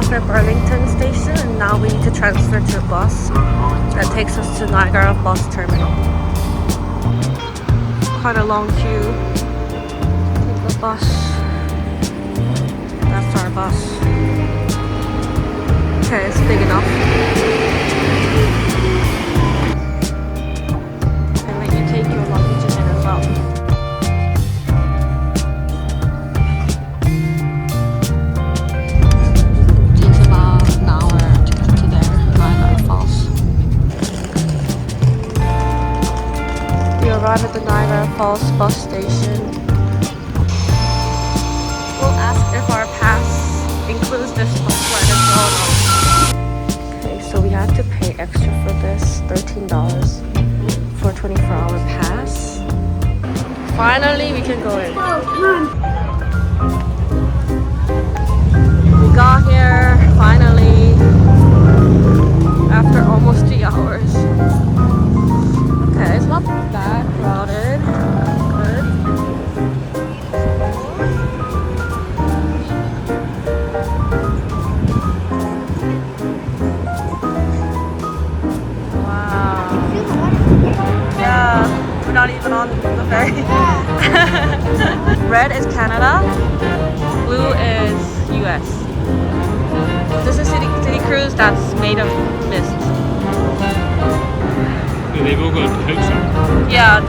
off at Burlington Station and now we need to transfer to a bus that takes us to Niagara Bus Terminal. Quite a long queue. Take the bus. That's our bus. Okay, it's big enough. And let you take your luggage in as well. Arrive at the Niagara Falls bus station. We'll ask if our pass includes this bus ride as well. Okay, so we have to pay extra for this, $13 for a 24-hour pass. Finally, we can go in. We got here, finally, after almost 3 hours. Okay, it's not that crowded. Good. Wow. Yeah, we're not even on the ferry. Red is Canada, blue is US. This is city cruise that's made of mist. They've all got coats on. Yeah,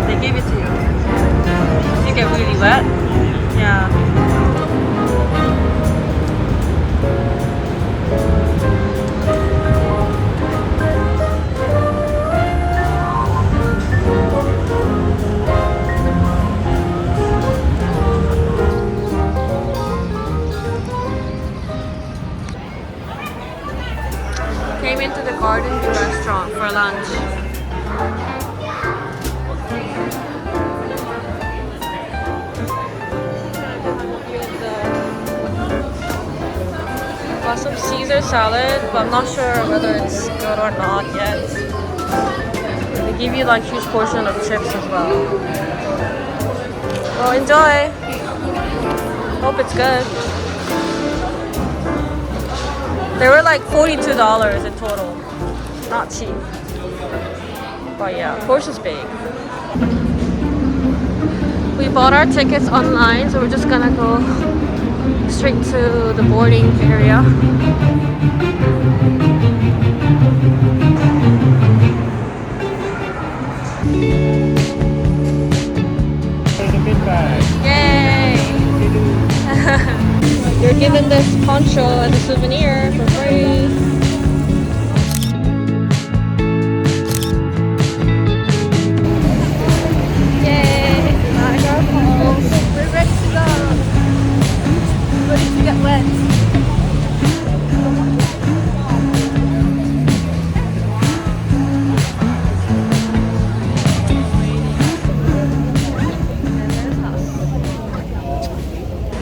they give it to you. You get really wet. Yeah. Came into the Garden View restaurant for lunch. Got some Caesar salad, but I'm not sure whether it's good or not yet. They give you like huge portion of chips as well. Well, enjoy. Hope it's good. They were like $42 in total. Not cheap. But yeah, portion's big. We bought our tickets online, so we're just gonna go straight to the boarding area. Yay! You're given this poncho as a souvenir for free. Yay! Niagara Falls. We're ready to go. Ready to get wet.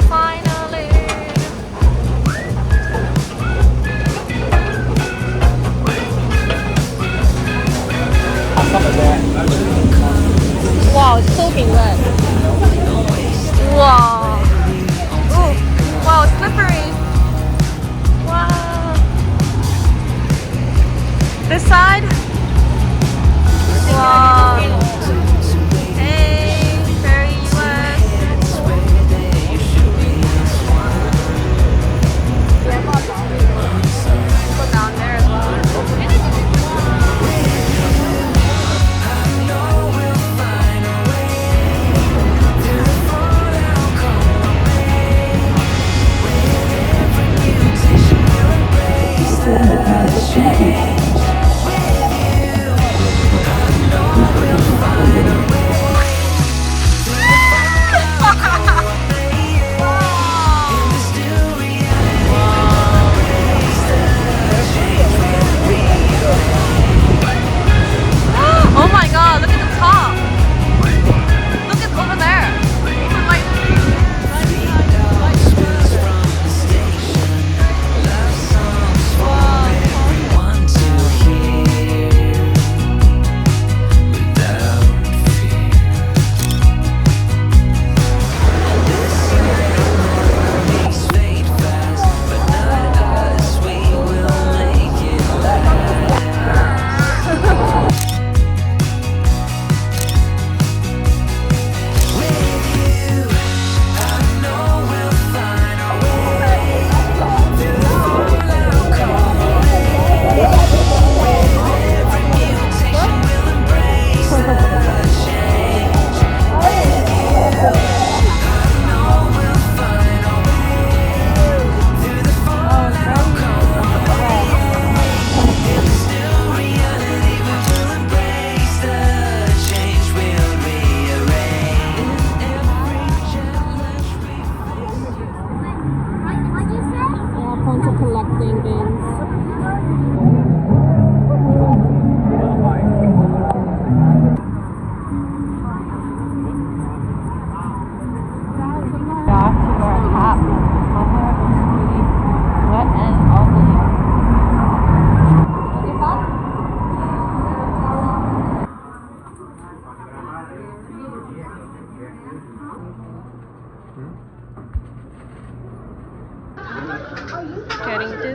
Finally. Wow, it's soaking wet. Wow. Ooh. Wow, it's slippery. Wow. This side? Wow. Hey, very US. Go down there as well.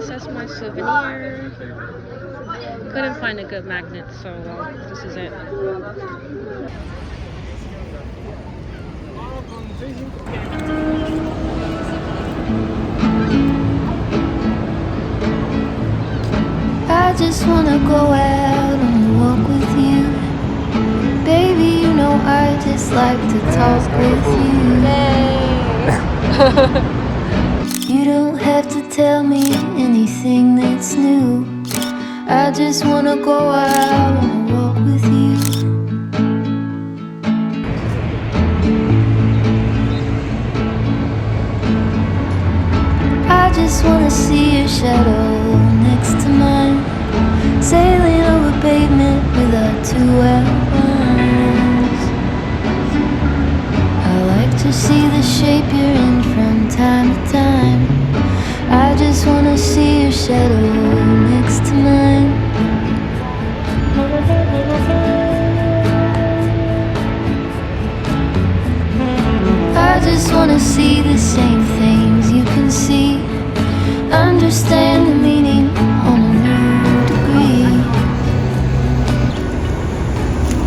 this as my souvenir. Couldn't find a good magnet, so this is it. I just wanna go out and walk with you. Baby, you know I just like to talk with you. You don't have to tell me anything that's new. I just wanna go out and walk with you. I just wanna see your shadow next to mine, sailing over pavement with our two arms. I like to see the shape you're in from time to time. I just wanna see your shadow next to mine. I just wanna see the same things you can see, understand the meaning on a new degree.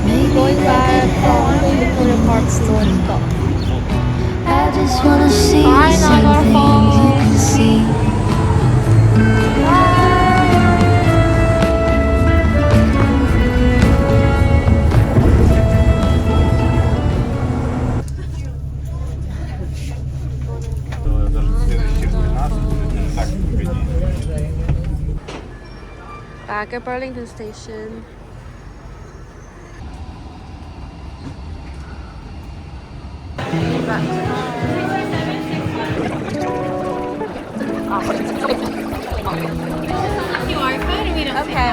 Maybe that I just wanna see the same things you can see. Back at Burlington Station. Okay.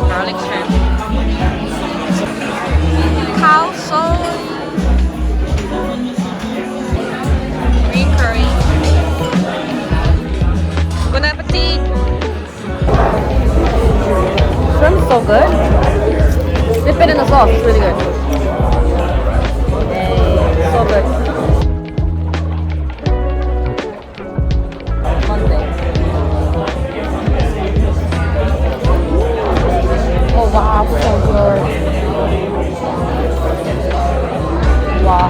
Garlic shrimp. Cow soy. Green curry. Good appetit. Shrimp's so good. Dip it in the sauce. It's really good. So good. Oh wow, so good. Wow.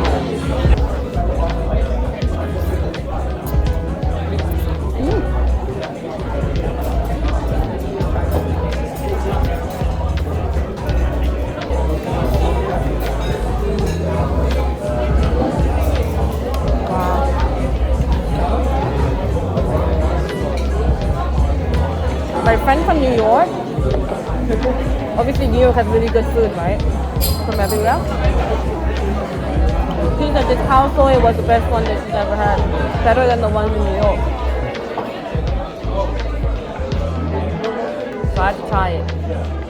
My friend from New York. Obviously, New York has really good food, right? From everywhere. She said this cow soy was the best one that she's ever had. Better than the ones in New York. So I had to try it.